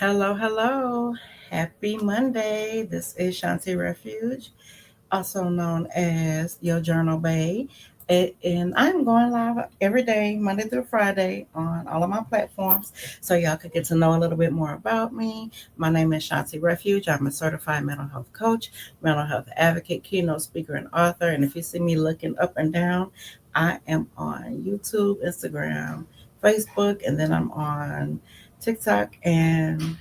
Hello, hello. Happy Monday. This is Shanti Refuge, also known as Your Journal Bay. And I'm going live every day, Monday through Friday, on all of my platforms. So y'all could get to know a little bit more about me. My name is Shanti Refuge. I'm a certified mental health coach, mental health advocate, keynote speaker, and author. And if you see me looking up and down, I am on YouTube, Instagram, Facebook, and then I'm on TikTok and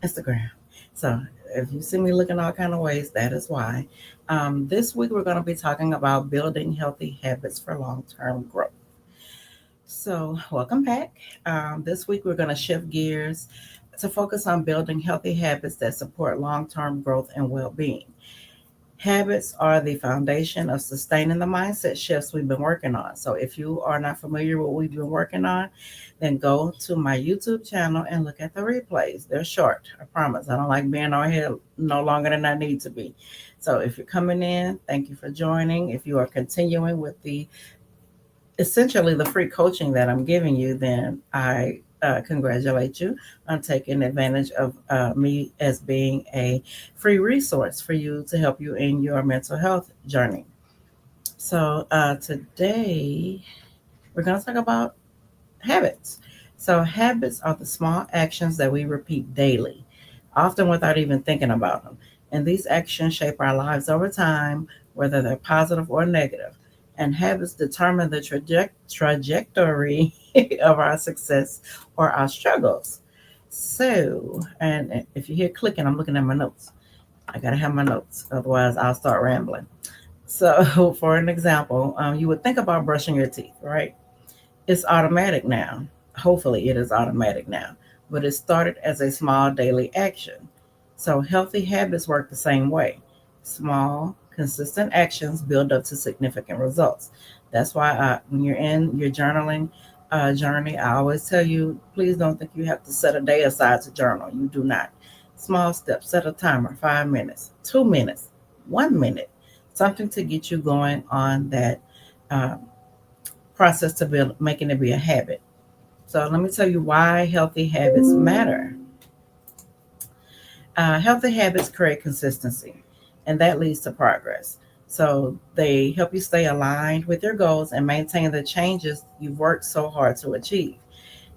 Instagram. So if you see me looking all kind of ways, that is why. This week we're going to be talking about building healthy habits for long-term growth. So welcome back. This week we're going to shift gears to focus on building healthy habits that support long-term growth and well-being. Habits are the foundation of sustaining the mindset shifts we've been working on. So if you are not familiar with what we've been working on, then go to my YouTube channel and look at the replays. They're short, I promise. I don't like being on here no longer than I need to be. So if you're coming in, thank you for joining. If you are continuing with the essentially the free coaching that I'm giving you, then I congratulate you on taking advantage of me as being a free resource for you to help you in your mental health journey. So today we're going to talk about habits. So habits are the small actions that we repeat daily, often without even thinking about them. And these actions shape our lives over time, whether they're positive or negative. And habits determine the trajectory of our success or our struggles. So, and if you hear clicking, I'm looking at my notes. I got to have my notes, otherwise, I'll start rambling. So, for an example, you would think about brushing your teeth, right? It's automatic now. Hopefully, it is automatic now, but it started as a small daily action. So, healthy habits work the same way. Small, consistent actions build up to significant results. That's why when you're in your journaling journey, I always tell you please don't think you have to set a day aside to journal. You do not. Small steps, set a timer, 5 minutes, 2 minutes, 1 minute, something to get you going on that uh, process to build making it be a habit. So let me tell you why healthy habits matter. Healthy habits create consistency, and that leads to progress. So they help you stay aligned with your goals and maintain the changes you've worked so hard to achieve.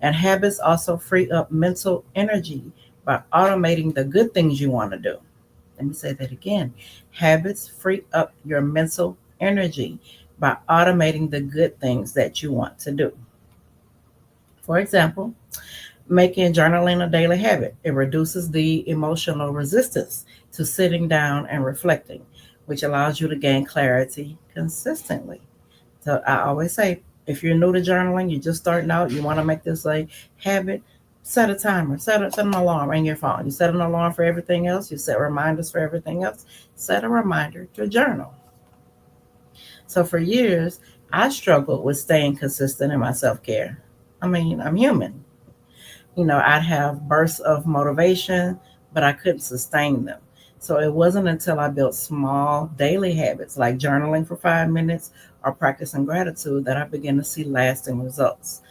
And habits also free up mental energy by automating the good things you want to do. Let me say that again. Habits free up your mental energy by automating the good things that you want to do. For example, making journaling a daily habit. It reduces the emotional resistance to sitting down and reflecting, which allows you to gain clarity consistently. So I always say, if you're new to journaling, you're just starting out, you want to make this a habit, set a timer, set an alarm in your phone. You set an alarm for everything else, you set reminders for everything else. Set a reminder to journal. So for years, I struggled with staying consistent in my self care. I mean, I'm human. I'd have bursts of motivation, but I couldn't sustain them. So it wasn't until I built small daily habits like journaling for 5 minutes or practicing gratitude that I began to see lasting results.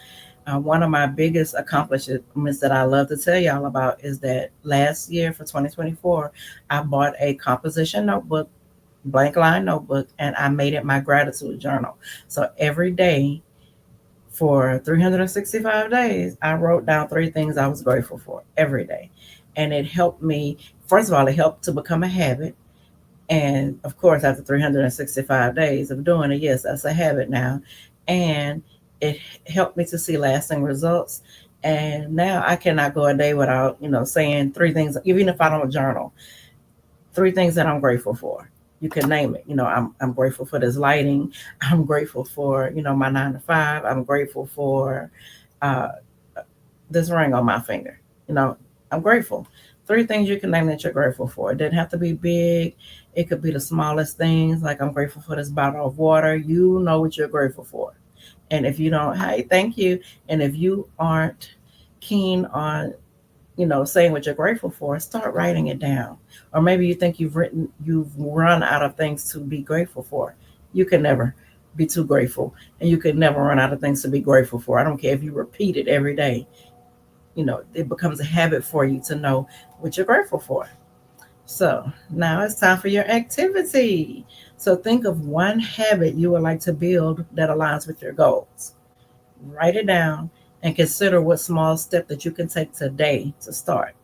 One of my biggest accomplishments that I love to tell y'all about is that last year for 2024, I bought a composition notebook, blank line notebook, and I made it my gratitude journal. So every day for 365 days, I wrote down three things I was grateful for every day. And it helped me, first of all, it helped to become a habit. And of course, after 365 days of doing it, yes, that's a habit now. And it helped me to see lasting results. And now I cannot go a day without, saying three things, even if I don't journal, three things that I'm grateful for. You can name it. I'm grateful for this lighting. I'm grateful for, my 9 to 5. I'm grateful for uh, this ring on my finger. You know, I'm grateful. Three things you can name that you're grateful for. It didn't have to be big. It could be the smallest things, like I'm grateful for this bottle of water. You know what you're grateful for. And if you don't, hey, thank you. And if you aren't keen on, saying what you're grateful for, start writing it down. Or maybe you think you've run out of things to be grateful for. You can never be too grateful, and you could never run out of things to be grateful for. I don't care if you repeat it every day. it becomes a habit for you to know what you're grateful for. So now it's time for your activity. So think of one habit you would like to build that aligns with your goals. Write it down and consider what small step that you can take today to start.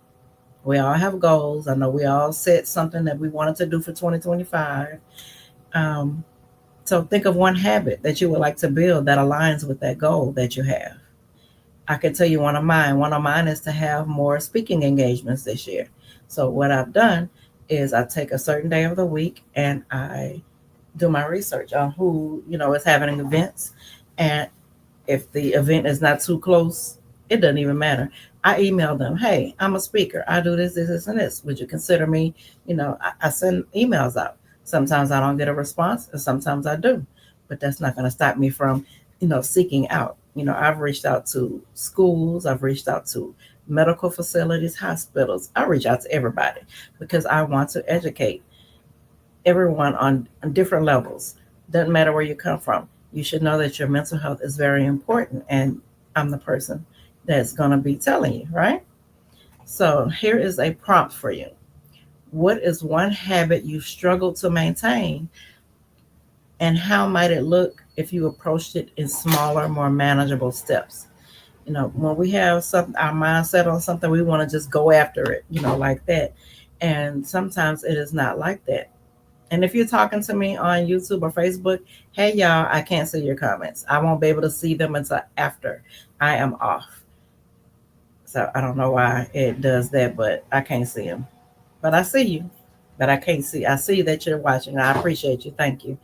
We all have goals. I know we all set something that we wanted to do for 2025. Um, so think of one habit that you would like to build that aligns with that goal that you have. I can tell you one of mine. One of mine is to have more speaking engagements this year. So what I've done is I take a certain day of the week and I do my research on who, is having events. And if the event is not too close, it doesn't even matter. I email them, hey, I'm a speaker. I do this, and this. Would you consider me? I send emails out. Sometimes I don't get a response, and sometimes I do. But that's not going to stop me from, seeking out. I've reached out to schools, I've reached out to medical facilities, hospitals. I reach out to everybody because I want to educate everyone on different levels. Doesn't matter where you come from. You should know that your mental health is very important, and I'm the person that's going to be telling you, right? So here is a prompt for you. What is one habit you struggle to maintain, and how might it look if you approached it in smaller, more manageable steps? When we have our mindset on something, we want to just go after it, like that. And sometimes it is not like that. And if you're talking to me on YouTube or Facebook, hey y'all, I can't see your comments. I won't be able to see them until after I am off. So I don't know why it does that, but I can't see them. But I see you, but I can't see. I see that you're watching. I appreciate you. Thank you.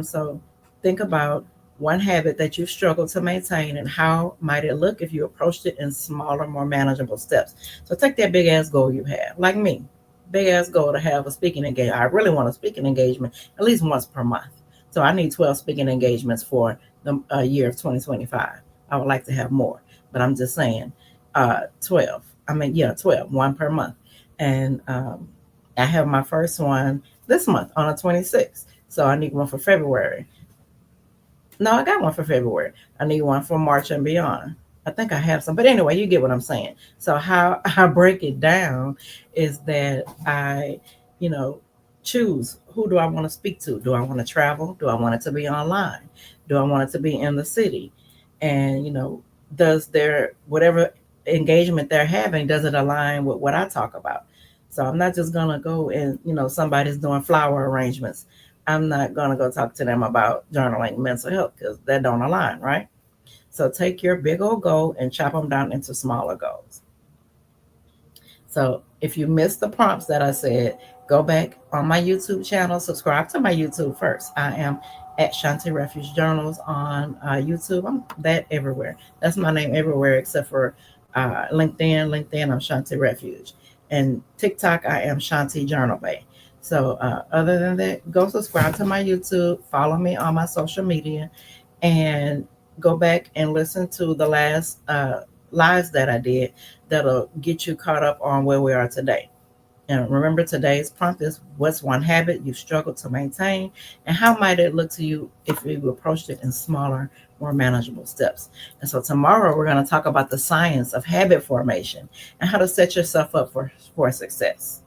So think about one habit that you struggle to maintain and how might it look if you approached it in smaller, more manageable steps. So take that big ass goal you have, like me, big ass goal to have a speaking engagement. I really want a speaking engagement at least once per month. So I need 12 speaking engagements for the year of 2025. I would like to have more, but I'm just saying 12. I mean, yeah, 12, one per month. And I have my first one this month on the 26th. So I need one for February. No, I got one for February. I need one for March and beyond. I think I have some, but anyway, you get what I'm saying. So how I break it down is that I, you know, choose who do I want to speak to? Do I want to travel? Do I want it to be online? Do I want it to be in the city? And does their whatever engagement they're having, does it align with what I talk about? So I'm not just gonna go and somebody's doing flower arrangements. I'm not gonna go talk to them about journaling mental health because that don't align, right? So take your big old goal and chop them down into smaller goals. So if you missed the prompts that I said, go back on my YouTube channel, subscribe to my YouTube first. I am at Shanti Refuge Journals on YouTube. I'm that everywhere. That's my name everywhere except for LinkedIn. LinkedIn, I'm Shanti Refuge. And TikTok, I am Shanti Journal Bay. So other than that, go subscribe to my YouTube, follow me on my social media, and go back and listen to the last lives that I did that'll get you caught up on where we are today. And remember, today's prompt is what's one habit you struggle to maintain, and how might it look to you if you approached it in smaller, more manageable steps? And so, tomorrow we're going to talk about the science of habit formation and how to set yourself up for success.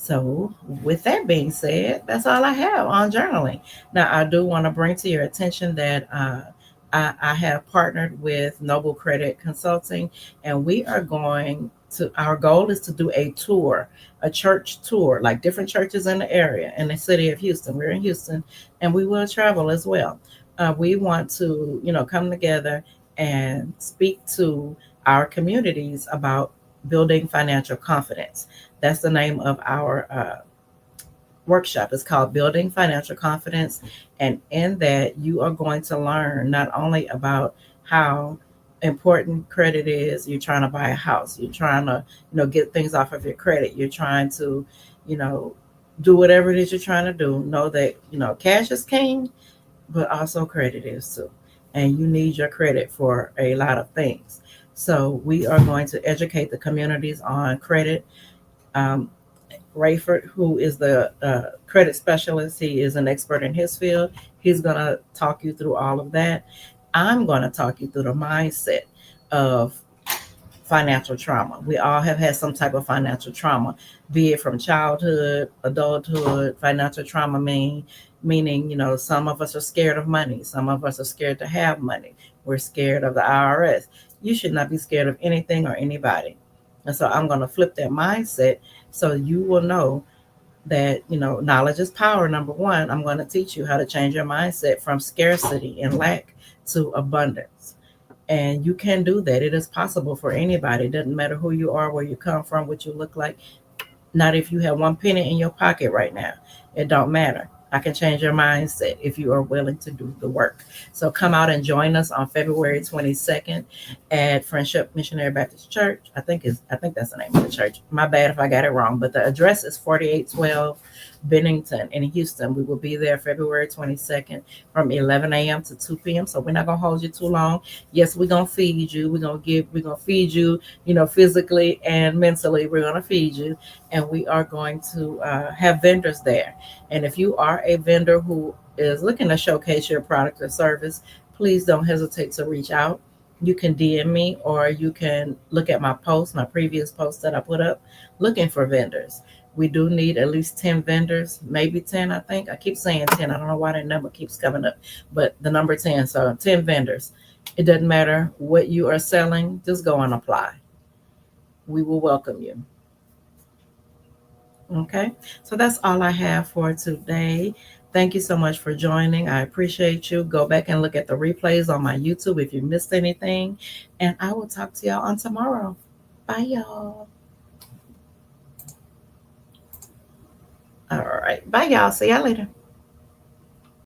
So, with that being said, that's all I have on journaling. Now, I do want to bring to your attention that I have partnered with Noble Credit Consulting, and we are going to, our goal is to do a tour, a church tour, like different churches in the area, in the city of Houston. We're in Houston, and we will travel as well. We want to, come together and speak to our communities about building financial confidence. That's the name of our workshop. It's called Building Financial Confidence. And in that, you are going to learn not only about how important credit is. You're trying to buy a house. You're trying to, get things off of your credit. You're trying to, you know, do whatever it is you're trying to do. Know that, cash is king, but also credit is too. And you need your credit for a lot of things. So we are going to educate the communities on credit. Um, Rayford, who is the credit specialist, he is an expert in his field. He's going to talk you through all of that. I'm going to talk you through the mindset of financial trauma. We all have had some type of financial trauma, be it from childhood, adulthood. Financial trauma meaning, some of us are scared of money. Some of us are scared to have money. We're scared of the IRS. You should not be scared of anything or anybody. And so I'm going to flip that mindset so you will know that, knowledge is power. Number one, I'm going to teach you how to change your mindset from scarcity and lack to abundance. And you can do that. It is possible for anybody. It doesn't matter who you are, where you come from, what you look like. Not if you have one penny in your pocket right now. It don't matter. I can change your mindset if you are willing to do the work. So come out and join us on February 22nd at Friendship Missionary Baptist Church. I think that's the name of the church. My bad if I got it wrong, but the address is 4812 Bennington in Houston. We will be there February 22nd from 11 a.m. to 2 p.m. So we're not gonna hold you too long. Yes, we're gonna feed you. We're gonna feed you, physically and mentally. We're gonna feed you, and we are going to have vendors there. And if you are a vendor who is looking to showcase your product or service, please don't hesitate to reach out. You can DM me, or you can look at my previous posts that I put up looking for vendors. We do need at least 10 vendors, maybe 10, I think. I keep saying 10. I don't know why that number keeps coming up, but the number 10. So 10 vendors. It doesn't matter what you are selling, just go and apply. We will welcome you. Okay, so that's all I have for today. Thank you so much for joining. I appreciate you. Go back and look at the replays on my YouTube if you missed anything. And I will talk to y'all on tomorrow. Bye, y'all. All right. Bye, y'all. See y'all later.